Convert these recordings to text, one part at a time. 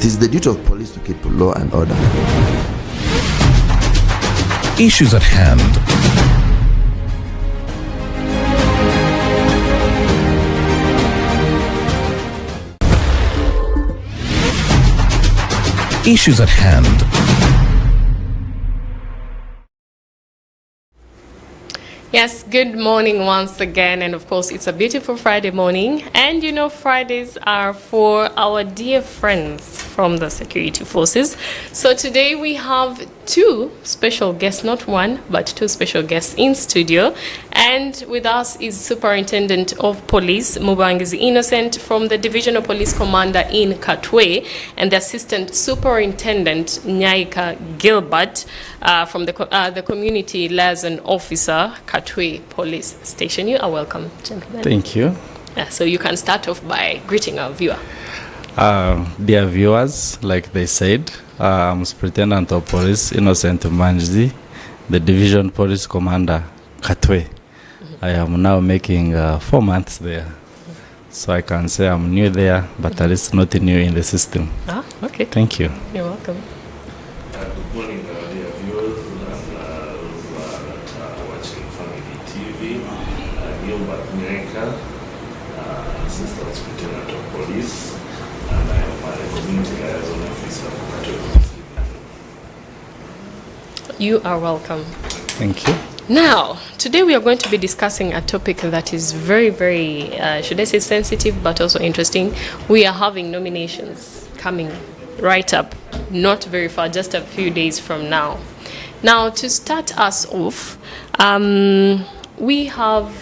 It is the duty of police to keep law and order. Issues at hand. Issues at hand. Yes, good morning once again, and of course it's a beautiful Friday morning, and you know Fridays are for our dear friends from the security forces. So today we have two special guests, not one but two special guests in studio, and with us is Superintendent of Police Mubangizi Innocent from the Divisional Police Commander in Katwe, and the Assistant Superintendent Nyaika Gilbert from the Community Liaison Officer, Katwe Police Station. You are welcome, gentlemen. Thank you. So you can start off by greeting our viewer. Dear viewers, like they said, I'm Superintendent of Police Innocent Mubangizi, the Division Police Commander, Katwe. I am now making 4 months there. So I can say I'm new there, but at least not new in the system. Ah, okay. Thank you. You're welcome. Good morning, dear viewers and those who are watching Family TV. Hope Nyongereza, Assistant Superintendent of Police, and I am the Community Liaison Officer for Katwe Police. You are welcome. Thank you. Now, today we are going to be discussing a topic that is very, very, should I say sensitive, but also interesting. We are having nominations coming right up, not very far, just a few days from now. Now, to start us off, we have,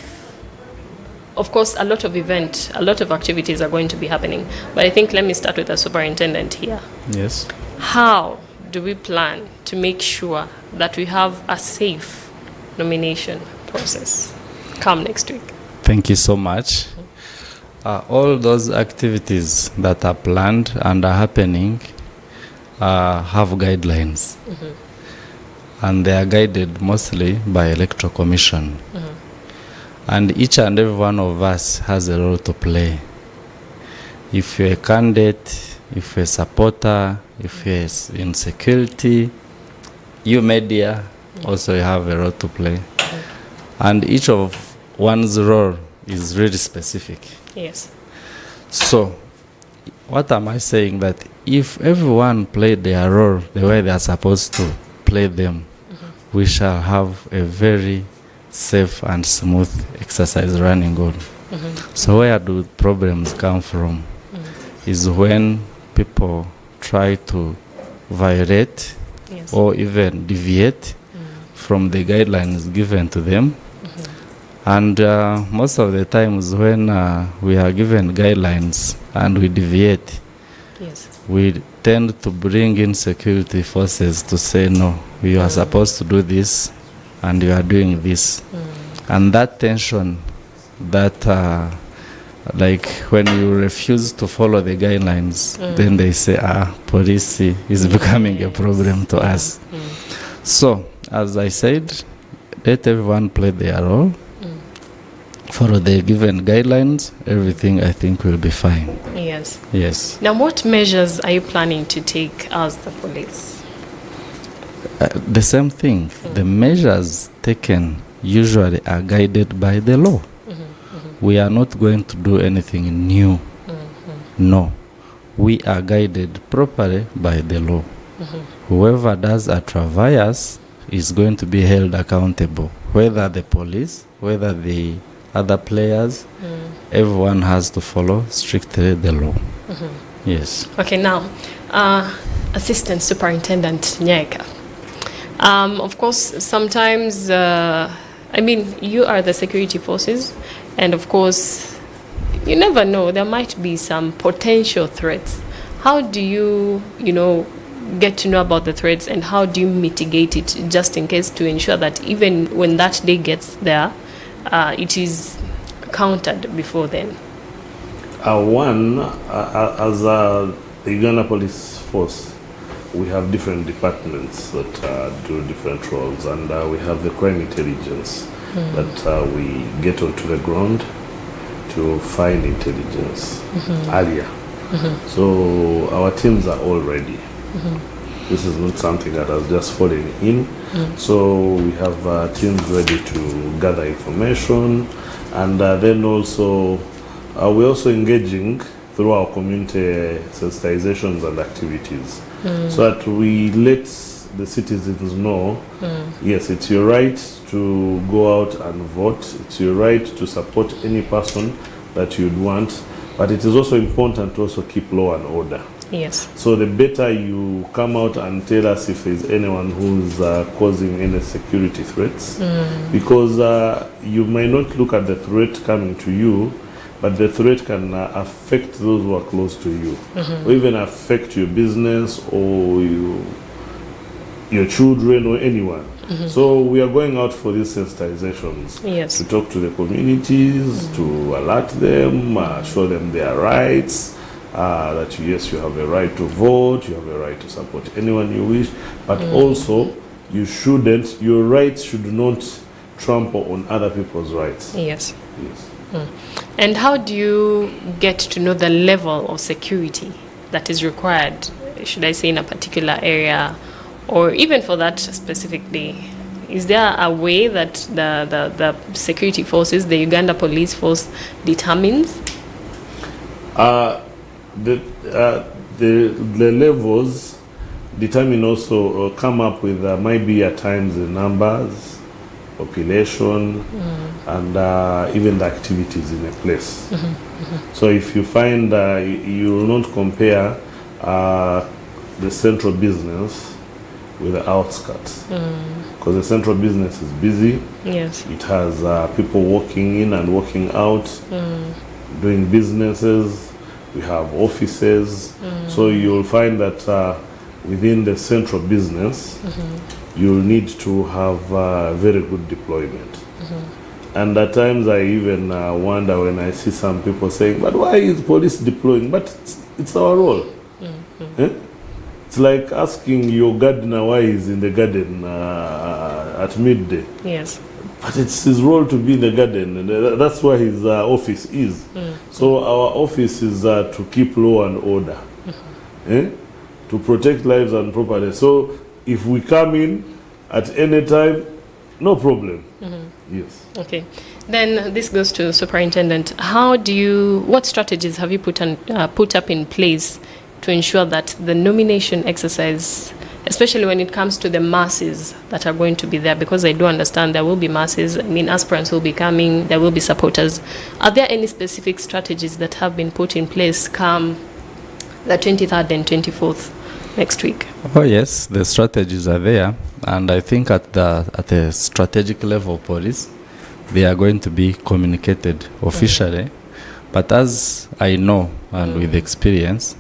of course, a lot of activities are going to be happening. But I think let me start with the superintendent here. Yes. How do we plan to make sure that we have a safe nomination process come next week? Thank you so much. All those activities that are planned and are happening have guidelines. And they are guided mostly by Electoral Commission. And each and every one of us has a role to play. If you're a candidate, if you're a supporter, if you're in security, you media also have a role to play. And each of one's role is really specific. Yes. So, what am I saying? That if everyone played their role the way they are supposed to play them, we shall have a very safe and smooth exercise running on. So where do problems come from? Is when people try to violate or even deviate from the guidelines given to them. And most of the times when we are given guidelines and we deviate, we tend to bring in security forces to say, no, you are supposed to do this and you are doing this. And that tension, that like when you refuse to follow the guidelines, then they say, police is becoming a problem to us. So, as I said, let everyone play their role, follow the given guidelines, everything I think will be fine. Yes. Yes. Now, what measures are you planning to take as the police? The same thing. The measures taken usually are guided by the law. We are not going to do anything new. No. We are guided properly by the law. Whoever does a traverse is going to be held accountable. Whether the police, whether the other players, everyone has to follow strictly the law. Yes. Okay, now, Assistant Superintendent Nyaika. Of course, sometimes, you are the security forces, and of course, you never know, there might be some potential threats. How do you, get to know about the threats, and how do you mitigate it just in case to ensure that even when that day gets there, it is countered before then? As the Uganda Police Force, we have different departments that do different roles, and we have the crime intelligence that we get onto the ground to find intelligence earlier So our teams are all ready. This is not something that has just fallen in. So we have teams ready to gather information, and then also we're also engaging through our community sensitizations and activities, so that we let the citizens know, yes, it's your right to go out and vote, it's your right to support any person that you'd want, but it is also important to also keep law and order. Yes. So the better you come out and tell us if there's anyone who's causing any security threats, because you may not look at the threat coming to you, but the threat can affect those who are close to you, or even affect your business or your children or anyone. So we are going out for these sensitizations, Yes. to talk to the communities, to alert them, show them their rights, that yes, you have a right to vote, you have a right to support anyone you wish, but also your rights should not trample on other people's rights. Yes. Yes. And how do you get to know the level of security that is required, should I say, in a particular area, or even for that specific day? Is there a way that the security forces, the Uganda Police Force, determines? The levels determine also, come up with maybe at times the numbers, population, and even the activities in a place. So if you find you will not compare the central business with the outskirts, because the central business is busy. Yes. It has people walking in and walking out, doing businesses. We have offices. So you'll find that within the central business, you'll need to have very good deployment. And at times I even wonder when I see some people saying, but why is police deploying? But it's our role. Eh? It's like asking your gardener why he's in the garden at midday. Yes. But it's his role to be in the garden, and that's where his office is. So our office is to keep law and order, to protect lives and property. So if we come in at any time, no problem. Yes. Okay. Then this goes to Superintendent. What strategies have you put up in place to ensure that the nomination exercise, especially when it comes to the masses that are going to be there, because I do understand there will be masses, I mean aspirants will be coming, there will be supporters. Are there any specific strategies that have been put in place come the 23rd and 24th next week? Oh yes, the strategies are there, and I think at the strategic level, police, they are going to be communicated officially. But as I know, and with experience,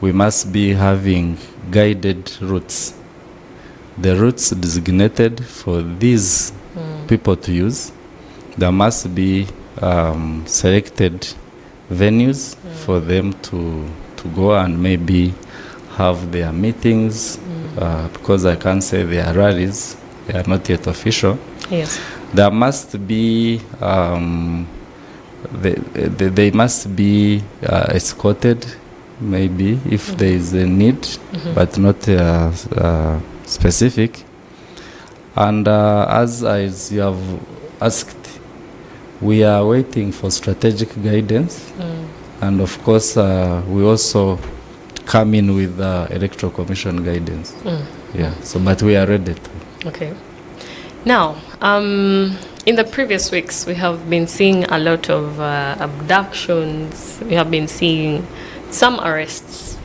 we must be having guided routes. The routes designated for these people to use. There must be selected venues for them to go and maybe have their meetings, because I can't say they are rallies, they are not yet official. Yes. There must be they must be escorted, maybe if there is a need, but not specific. And as you have asked, we are waiting for strategic guidance, and of course we also come in with electoral commission guidance. Yeah. So, but we are ready to. Okay. Now, in the previous weeks, we have been seeing a lot of abductions. We have been seeing some arrests.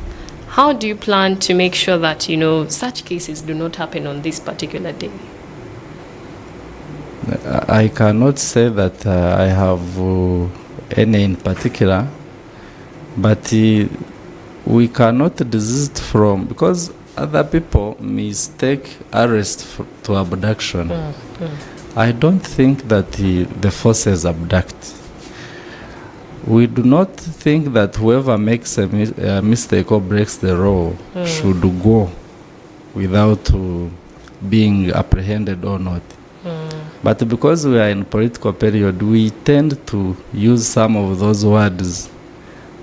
How do you plan to make sure that, such cases do not happen on this particular day? I cannot say that I have any in particular, but we cannot desist from, because other people mistake arrest to abduction. I don't think that the forces abduct. We do not think that whoever makes a mistake or breaks the law should go without being apprehended or not. But because we are in political period, we tend to use some of those words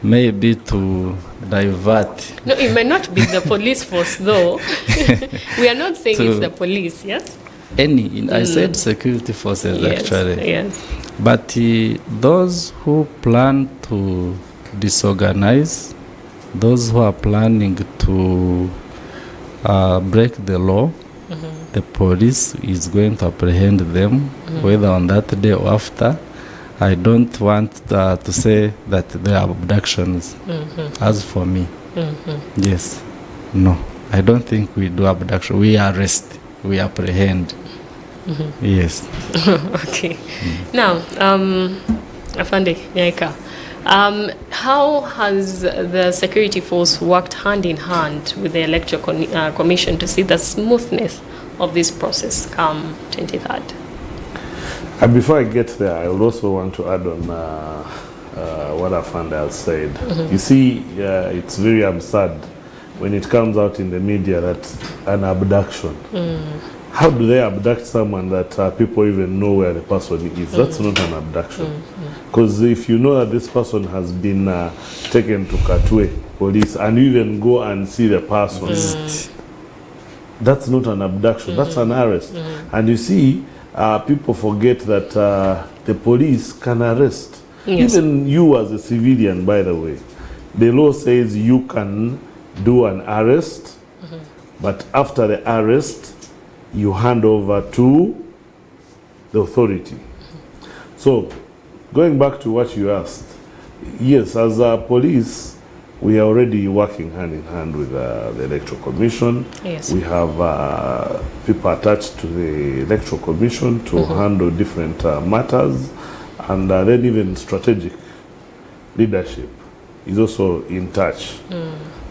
maybe to divert. No, it may not be the police force, though. We are not saying it's the police, yes? I said security forces, Yes, actually. yes. But those who plan to disorganize, those who are planning to break the law, the police is going to apprehend them, whether on that day or after. I don't want to say that they are abductions. As for me, yes, no, I don't think we do abduction. We arrest, we apprehend. Yes. Okay. Now, Afande Nyaika, how has the security force worked hand in hand with the Electoral Commission to see the smoothness of this process come 23rd? And before I get there, I would also want to add on what Afande has said. You see, it's very absurd when it comes out in the media that an abduction. How do they abduct someone that people even know where the person is? That's not an abduction. Because if you know that this person has been taken to Katwe Police and you even go and see the person, that's not an abduction, that's an arrest. And you see, people forget that the police can arrest. Yes. Even you as a civilian, by the way. The law says you can do an arrest, but after the arrest, you hand over to the authority. So, going back to what you asked, yes, as a police, we are already working hand in hand with the Electoral Commission. Yes. We have people attached to the Electoral Commission to handle different matters, and then even strategic leadership is also in touch.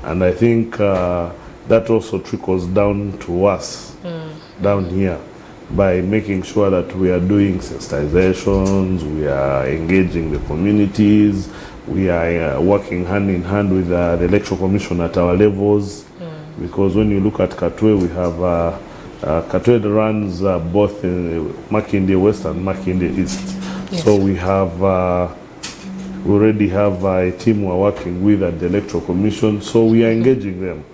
And I think that also trickles down to us down here by making sure that we are doing sensitizations, we are engaging the communities, we are working hand in hand with the Electoral Commission at our levels. Because when you look at Katwe, we have Katwe runs both in Makindye West and Makindye East. Yes. So we have we already have a team we're working with at the Electoral Commission. So we are engaging them,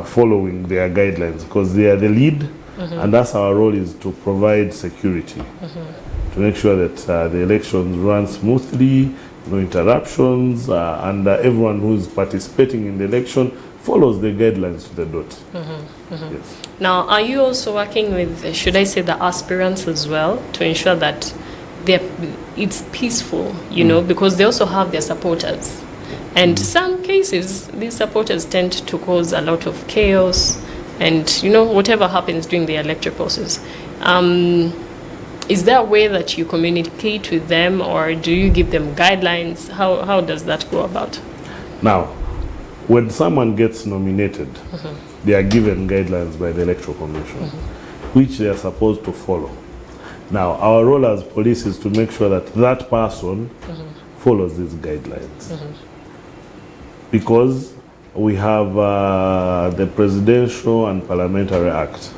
following their guidelines, because they are the lead, and that's our role, is to provide security, to make sure that the elections run smoothly, no interruptions, and everyone who's participating in the election follows the guidelines to the dot. Yes. Now, are you also working with, should I say, the aspirants as well, to ensure that it's peaceful, you know, because they also have their supporters. And some cases, these supporters tend to cause a lot of chaos and, you know, whatever happens during the electoral process. Is there a way that you communicate with them, or do you give them guidelines? How does that go about? Now, when someone gets nominated, they are given guidelines by the Electoral Commission, which they are supposed to follow. Now, our role as police is to make sure that that person follows these guidelines. Because we have the Presidential and Parliamentary Act,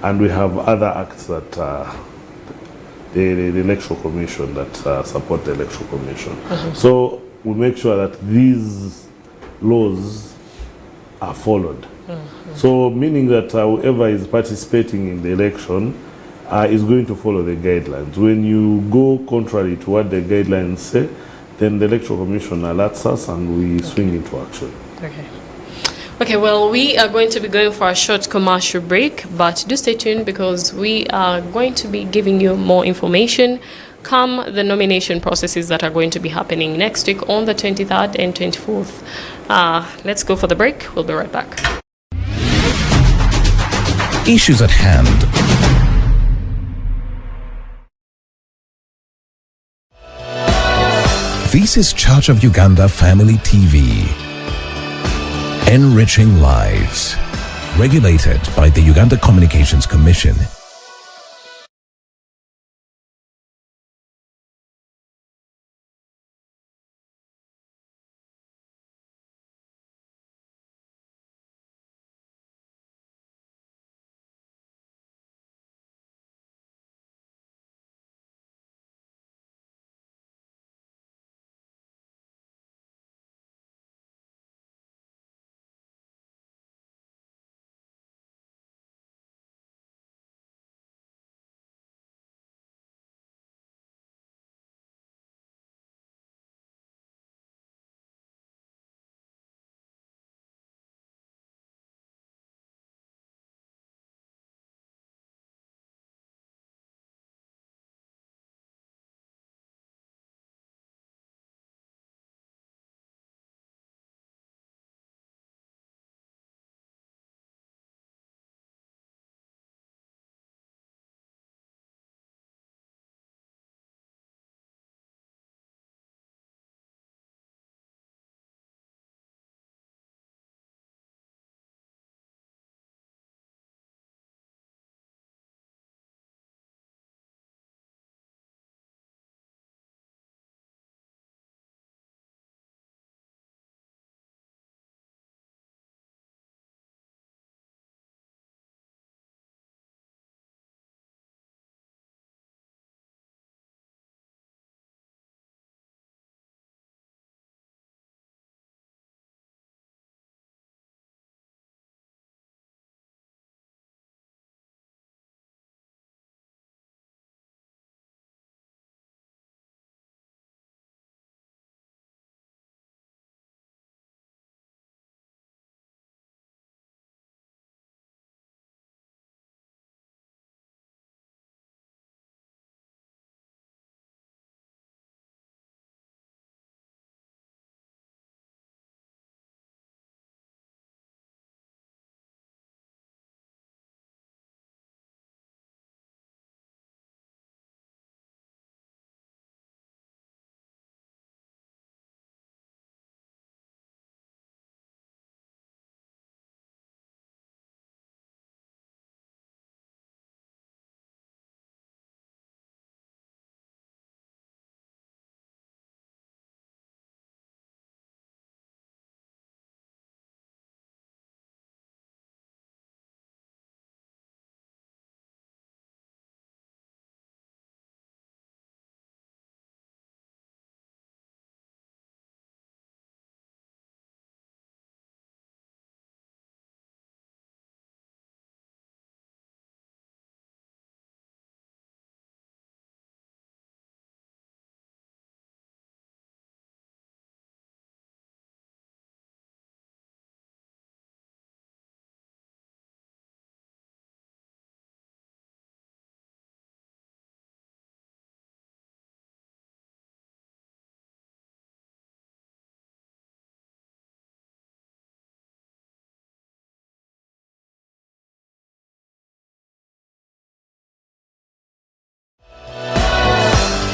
and we have other acts that the Electoral Commission that support the Electoral Commission. So we make sure that these laws are followed. So meaning that whoever is participating in the election is going to follow the guidelines. When you go contrary to what the guidelines say, then the Electoral Commission alerts us and we swing into action. Okay, well, we are going to be going for a short commercial break, but do stay tuned because we are going to be giving you more information come the nomination processes that are going to be happening next week on the 23rd and 24th. Let's go for the break. We'll be right back. Issues at hand. This is Church of Uganda Family TV. Enriching lives. Regulated by the Uganda Communications Commission.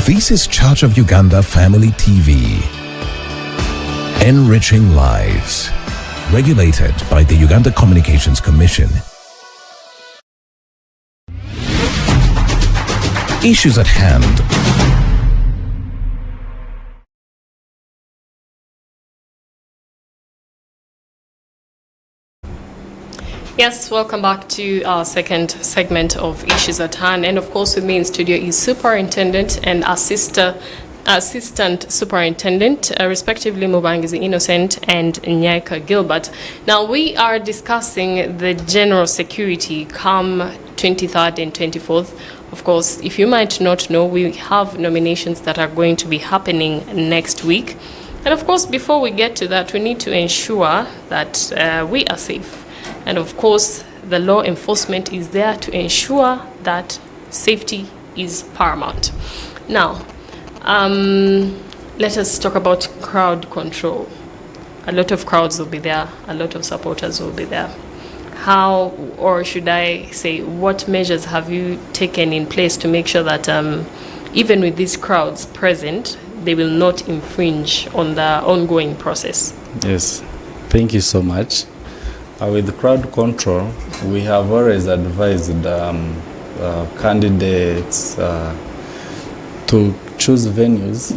This is Church of Uganda Family TV. Enriching lives. Regulated by the Uganda Communications Commission. Issues at hand. Yes, welcome back to our second segment of Issues at Hand. And of course, with me in studio is Superintendent and Assistant Superintendent, respectively Mubangizi Innocent and Nyaika Gilbert. Now, we are discussing the general security come 23rd and 24th. Of course, if you might not know, we have nominations that are going to be happening next week. And of course, before we get to that, we need to ensure that we are safe. And of course, the law enforcement is there to ensure that safety is paramount. Now, let us talk about crowd control. A lot of crowds will be there. A lot of supporters will be there. How, or should I say, what measures have you taken in place to make sure that even with these crowds present, they will not infringe on the ongoing process? Yes, thank you so much. With crowd control, we have always advised candidates to choose venues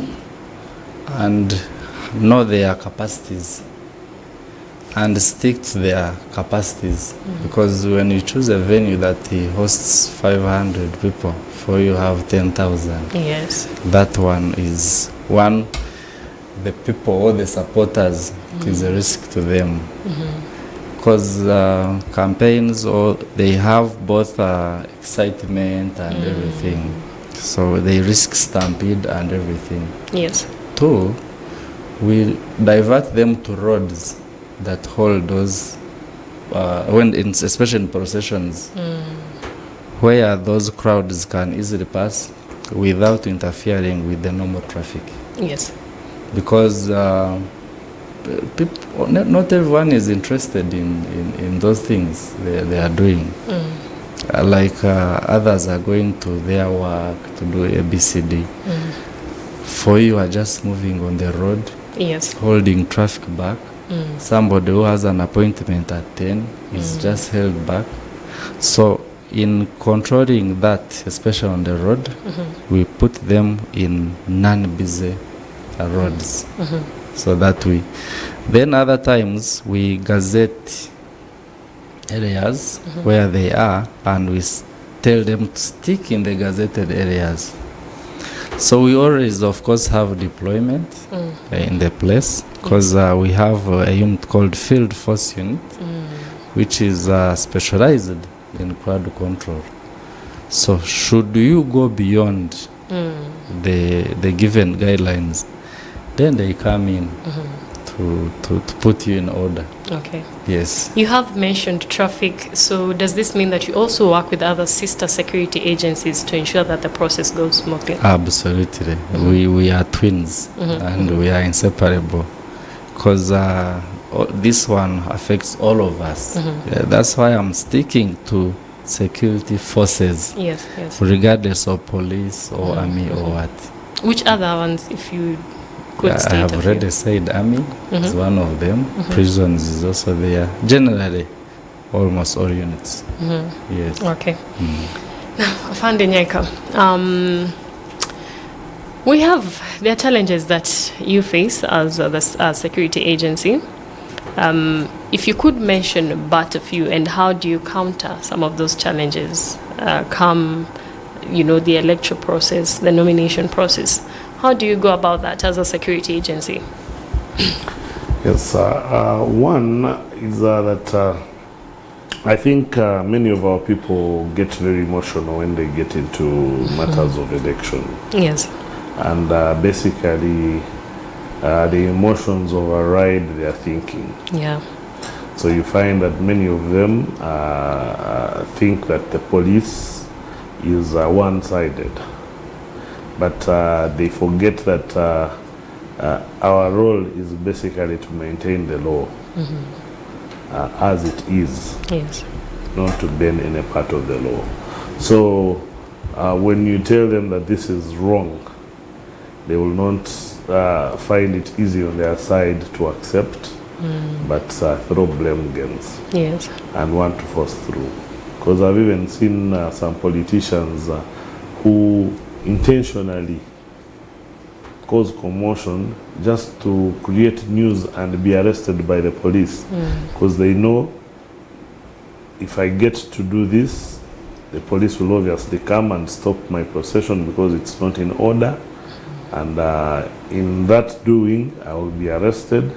and know their capacities and stick to their capacities. Because when you choose a venue that hosts 500 people, for you have 10,000. Yes. That one is one, the people or the supporters, it is a risk to them. Because campaigns, or they have both excitement and everything, so they risk stampede and everything. Yes. Two, we divert them to roads that hold those, especially in processions, where those crowds can easily pass without interfering with the normal traffic. Yes. Because people, not everyone is interested in those things they are doing. Others are going to their work to do ABCD. For you are just moving on the road, yes, holding traffic back. Somebody who has an appointment at 10 is just held back. So in controlling that, especially on the road, we put them in non-busy roads. So that then other times we gazette areas where they are, and we tell them to stick in the gazetted areas. So we always, of course, have deployment in the place, because we have a unit called Field Force Unit, which is specialized in crowd control. So should you go beyond the given guidelines, then they come in to put you in order. Okay. Yes. You have mentioned traffic, so does this mean that you also work with other sister security agencies to ensure that the process goes smoothly? Absolutely. We are twins and we are inseparable, because this one affects all of us. That's why I'm sticking to security forces. Yes, yes. Regardless of police or army or what. Which other ones, if you could I state have a few? already said army is one of them. Prisons is also there. Generally, almost all units. Yes. Okay. Now, Afande Nyaika, there are challenges that you face as a security agency. If you could mention but a few, and how do you counter some of those challenges come, the electoral process, the nomination process? How do you go about that as a security agency? Yes, one is that I think many of our people get very emotional when they get into matters of election. Yes. And basically, the emotions override their thinking. Yeah. So you find that many of them think that the police is one-sided. But they forget that our role is basically to maintain the law as it is, Yes. not to bend any part of the law. So when you tell them that this is wrong, they will not find it easy on their side to accept, but throw blame games Yes. and want to force through. Because I've even seen some politicians who intentionally cause commotion just to create news and be arrested by the police, because they know if I get to do this, the police will obviously come and stop my procession because it's not in order, and in that doing I will be arrested,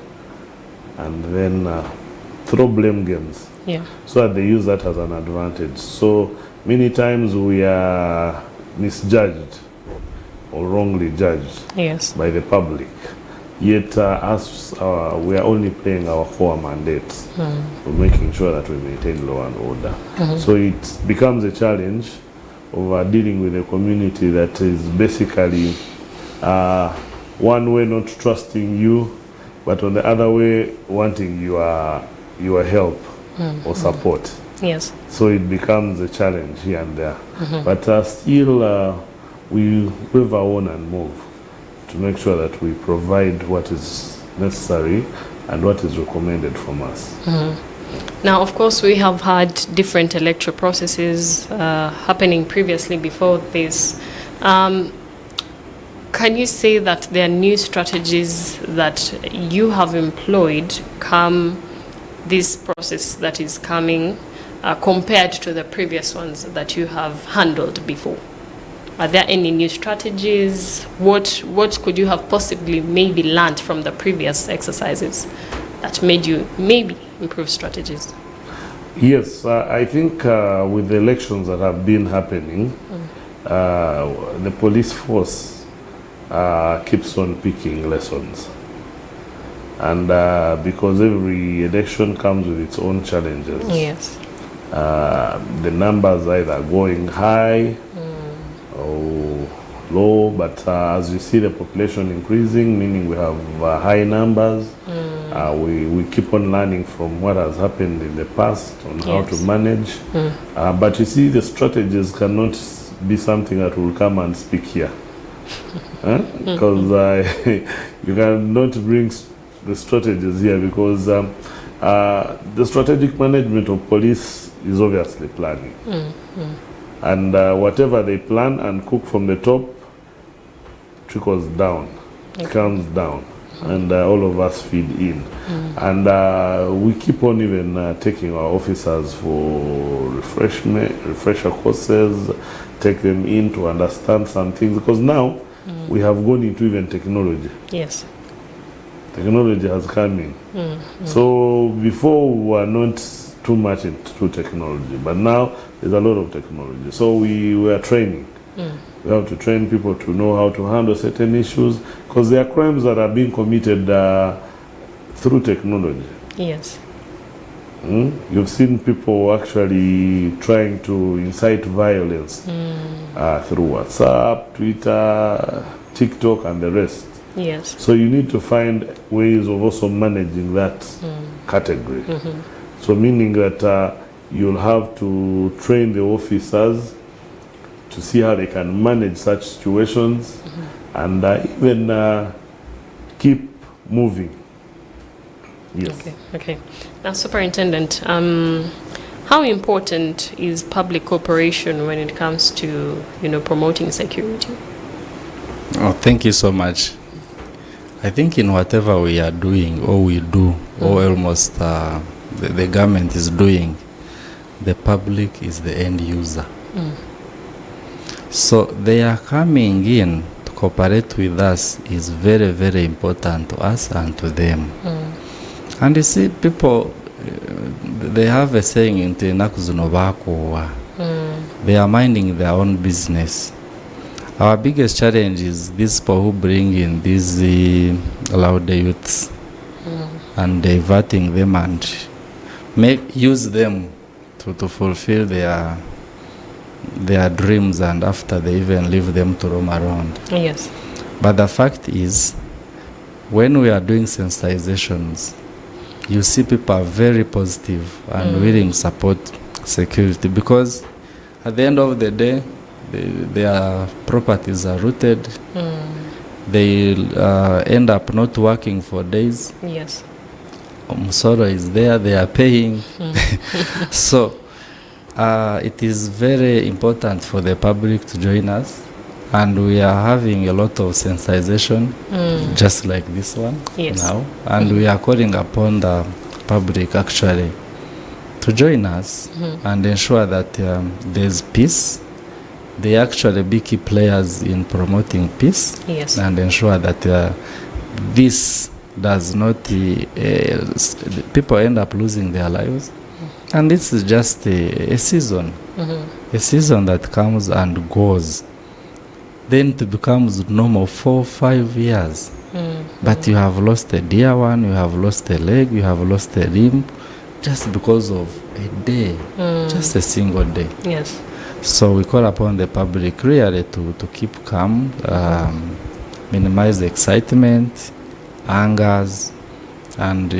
and then throw blame games. Yeah. So that they use that as an advantage. So many times we are misjudged or wrongly judged Yes. by the public. Yet us, we are only playing our core mandates for making sure that we maintain law and order. So it becomes a challenge of dealing with a community that is basically one way not trusting you, but on the other way wanting your help or support. Yes. So it becomes a challenge here and there. But still, we move on and move to make sure that we provide what is necessary and what is recommended from us. Now, of course, we have had different electoral processes happening previously before this. Can you say that there are new strategies that you have employed come this process that is coming compared to the previous ones that you have handled before? Are there any new strategies? What could you have possibly maybe learned from the previous exercises that made you maybe improve strategies? Yes, I think with the elections that have been happening, the police force keeps on picking lessons. And because every election comes with its own challenges. Yes. The numbers either going high or low, but as you see the population increasing, meaning we have high numbers, we keep on learning from what has happened in the past on how to manage. But you see, the strategies cannot be something that will come and speak here. Because you cannot bring the strategies here, because the strategic management of police is obviously planning. And whatever they plan and cook from the top trickles down, comes down, and all of us feed in. And we keep on even taking our officers for refresher courses, take them in to understand some things, because now we have gone into even technology. Yes. Technology has come in. So before we were not too much into technology, but now there's a lot of technology. So we are training. We have to train people to know how to handle certain issues, because there are crimes that are being committed through technology. Yes. You've seen people actually trying to incite violence through WhatsApp, Twitter, TikTok, and the rest. Yes. So you need to find ways of also managing that category. So meaning that you'll have to train the officers to see how they can manage such situations and even keep moving. Yes. Okay. Now, Superintendent, how important is public cooperation when it comes to, promoting security? Oh, thank you so much. I think in whatever we are doing or we do, or almost the government is doing, the public is the end user. So they are coming in to cooperate with us is very, very important to us and to them. And you see, people, they have a saying in Tenakuzunobakuwa. They are minding their own business. Our biggest challenge is these people who bring in these louder youths and diverting them and use them to fulfill their dreams, and after they even leave them to roam around. Yes. But the fact is, when we are doing sensitizations, you see people are very positive and willing to support security, because at the end of the day, their properties are rooted, they end up not working for days. Yes. Msoro is there, they are paying. So it is very important for the public to join us, and we are having a lot of sensitization, just like this one now, and we are calling upon the public actually to join us and ensure that there's peace. They actually be key players in promoting peace, and ensure that this does not, people end up losing their lives. And this is just a season, a season that comes and goes. Then it becomes normal 4 or 5 years. But you have lost a dear one, you have lost a leg, you have lost a limb, just because of a day, just a single day. Yes. So we call upon the public really to keep calm, minimize the excitement, angers, and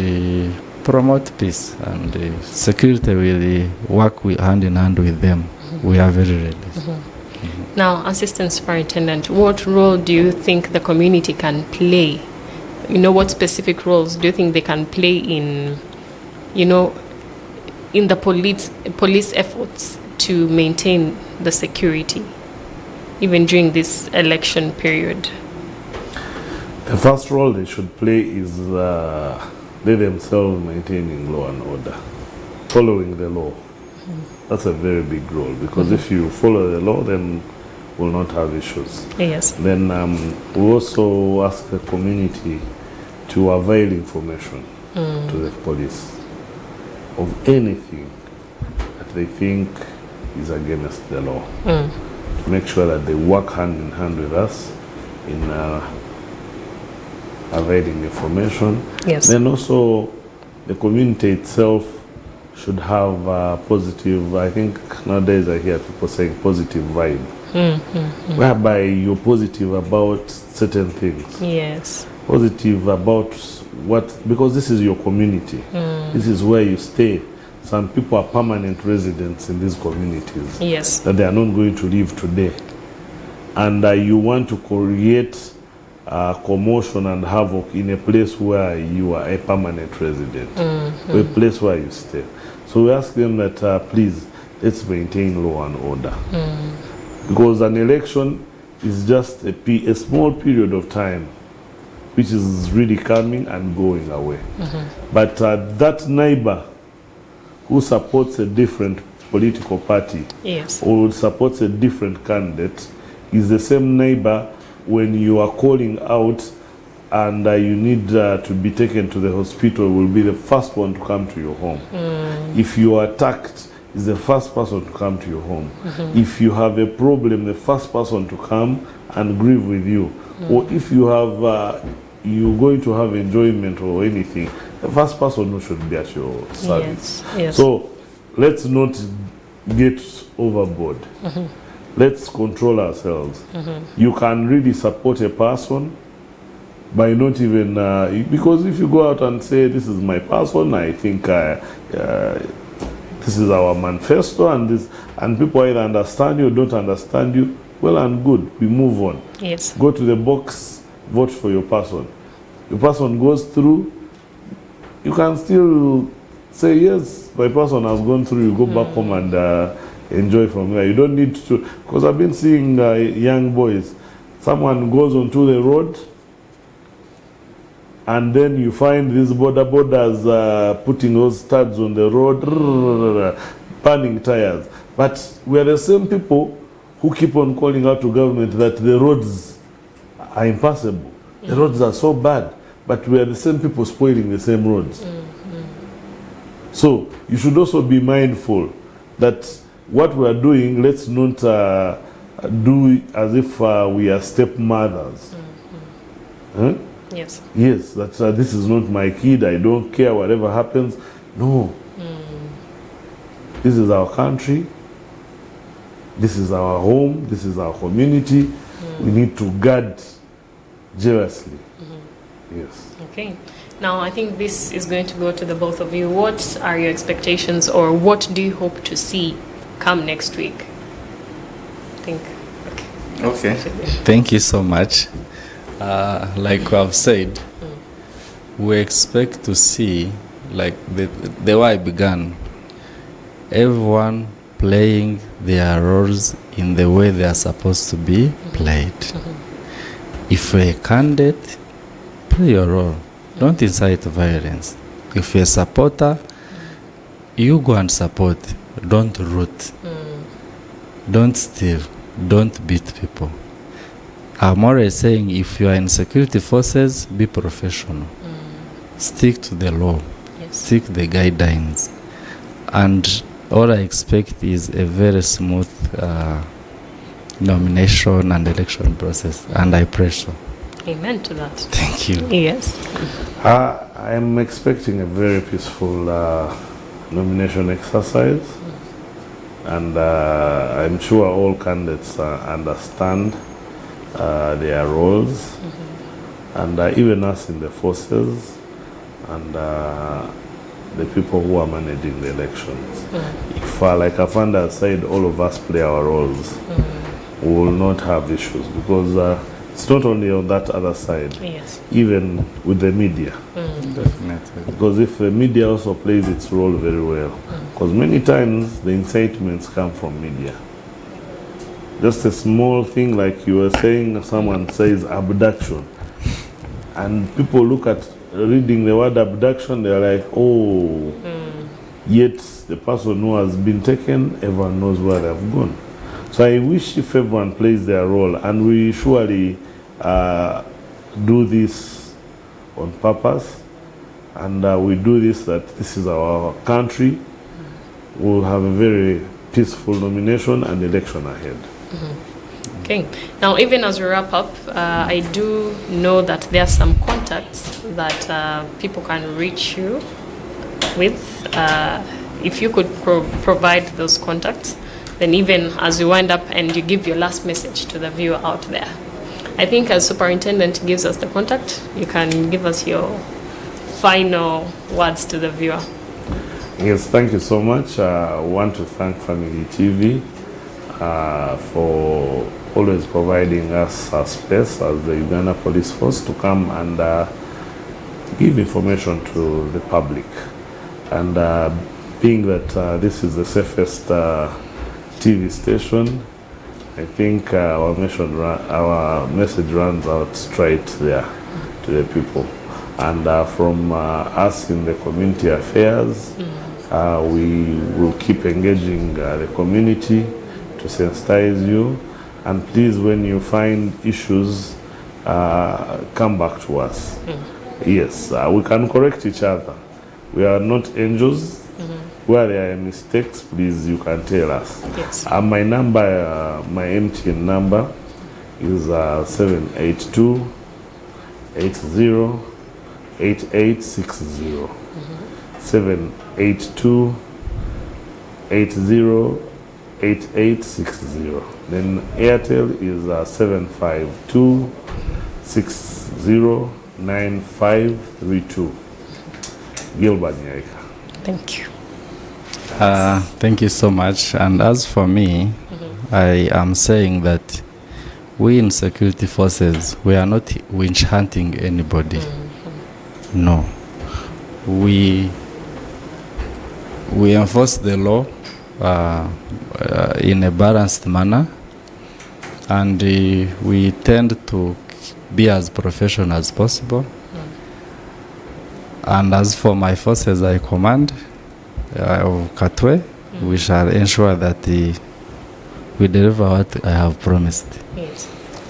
promote peace, and security will work hand in hand with them. We are very ready. Now, Assistant Superintendent, what role do you think the community can play? What specific roles do you think they can play in, in the police efforts to maintain the security, even during this election period? The first role they should play is they themselves maintaining law and order, following the law. That's a very big role, because if you follow the law, then we'll not have issues. Yes. Then we also ask the community to avail information to the police of anything that they think is against the law. To make sure that they work hand in hand with us in availing information. Yes. Then also the community itself should have a positive, I think nowadays I hear people saying positive vibe, whereby you're positive about certain things. Yes. Positive about because this is your community. This is where you stay. Some people are permanent residents in these communities. Yes. That they are not going to leave today. And you want to create commotion and havoc in a place where you are a permanent resident, or a place where you stay. So we ask them that please, let's maintain law and order. Because an election is just a small period of time, which is really coming and going away. But that neighbor who supports a different political party, or supports a different candidate, is the same neighbor when you are calling out and you need to be taken to the hospital, will be the first one to come to your home. If you are attacked, is the first person to come to your home. If you have a problem, the first person to come and grieve with you. Or if you have, you're going to have enjoyment or anything, the first person who should be at your service. Yes. So let's not get overboard. Let's control ourselves. You can really support a person by not even, because if you go out and say, this is my person, I think this is our manifesto, and people either understand you or don't understand you, well and good, we move on. Yes. Go to the box, vote for your person. Your person goes through, you can still say, yes, my person has gone through, you go back home and enjoy from there. You don't need to, because I've been seeing young boys, someone goes onto the road, and then you find these borders putting those studs on the road, burning tires. But we are the same people who keep on calling out to government that the roads are impassable. The roads are so bad, but we are the same people spoiling the same roads. So you should also be mindful that what we are doing, let's not do as if we are stepmothers. Yes. Yes, that this is not my kid, I don't care whatever happens. No. This is our country. This is our home. This is our community. We need to guard jealously. Yes. Okay. Now, I think this is going to go to the both of you. What are your expectations, or what do you hope to see come next week? I think. Okay. Thank you so much. like I've said, we expect to see, like the way I began, everyone playing their roles in the way they are supposed to be played. If you're a candidate, play your role. Don't incite violence. If you're a supporter, you go and support. Don't root. Don't steal. Don't beat people. I'm always saying, if you are in security forces, be professional. Stick to the law. Yes. Stick to the guidelines. And all I expect is a very smooth nomination and election process. And I pray so. Amen to that. Thank you. Yes. I'm expecting a very peaceful nomination exercise, and I'm sure all candidates understand their roles, and even us in the forces, and the people who are managing the elections. If, like Afanda said, all of us play our roles, we will not have issues, because it's not only on that other side, Yes. even with the media. Definitely. Because if the media also plays its role very well, because many times the incitements come from media. Just a small thing, like you were saying, someone says abduction, and people look at reading the word abduction, they're like, oh, yet the person who has been taken, everyone knows where they've gone. So I wish if everyone plays their role, and we surely do this on purpose, and we do this, that this is our country, we'll have a very peaceful nomination and election ahead. Okay. Now, even as we wrap up, I do know that there are some contacts that people can reach you with. If you could provide those contacts, then even as we wind up and you give your last message to the viewer out there, I think as superintendent gives us the contact, you can give us your final words to the viewer. Yes, thank you so much. I want to thank Family TV for always providing us a space as the Uganda Police Force to come and give information to the public. And being that this is the safest TV station, I think our message runs out straight there to the people. And from us in the community affairs, we will keep engaging the community to sensitize you. And please, when you find issues, come back to us. Yes, we can correct each other. We are not angels. Where there are mistakes, please, you can tell us. Yes. My number, my MTN number is 782 80 8860. 782 80 8860. Then Airtel is 752 60 9532. Gilbert Nyaika. Thank you. Thank you so much. And as for me, I am saying that we in security forces, we are not winch hunting anybody. No. We enforce the law in a balanced manner, and we tend to be as professional as possible. And as for my forces I command of Katwe, we shall ensure that we deliver what I have promised. Yes.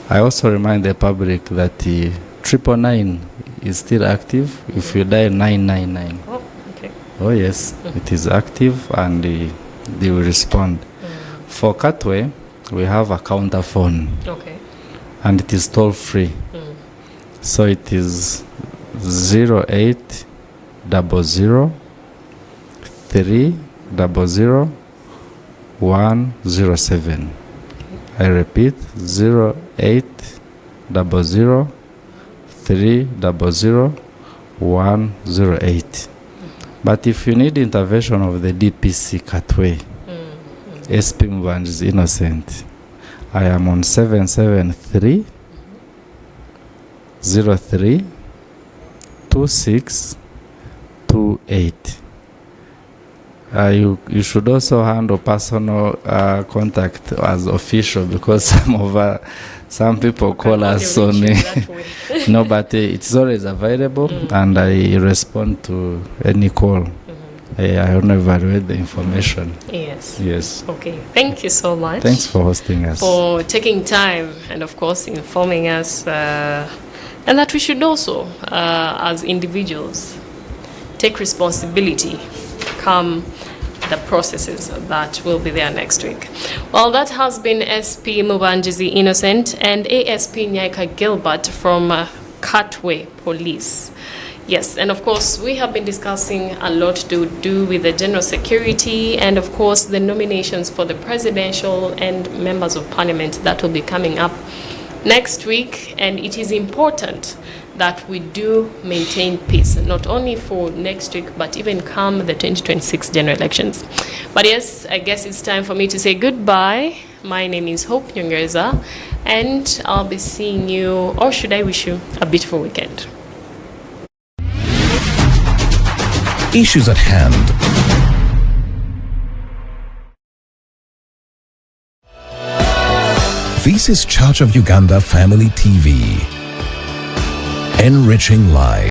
I also remind the public that 999 is still active. If you dial 999, Oh, okay. oh yes, it is active, and they will respond. For Katwe, we have a counter phone, Okay. and it is toll free. So it is 0800 300 107. I repeat, 0800 300 108. But if you need intervention of the DPC Katwe, ASP Mubangizi Innocent, I am on 773 03 26 28. You should also handle personal contact as official, because some people call us on no, but it's always available, and I respond to any call. I want to evaluate the information. Yes. Okay. Thank you so much. Thanks for hosting us. For taking time and, of course, informing us, and that we should also, as individuals, take responsibility come the processes that will be there next week. Well, that has been SP Mubangizi Innocent and ASP Nyaika Gilbert from Katwe Police. Yes, and of course, we have been discussing a lot to do with the general security and, of course, the nominations for the presidential and members of parliament that will be coming up next week. And it is important that we do maintain peace, not only for next week, but even come the 2026 general elections. But yes, I guess it's time for me to say goodbye. My name is Hope Nyongereza, and I'll be seeing you, or should I wish you a beautiful weekend. Issues at hand. This is Church of Uganda Family TV. Enriching lives.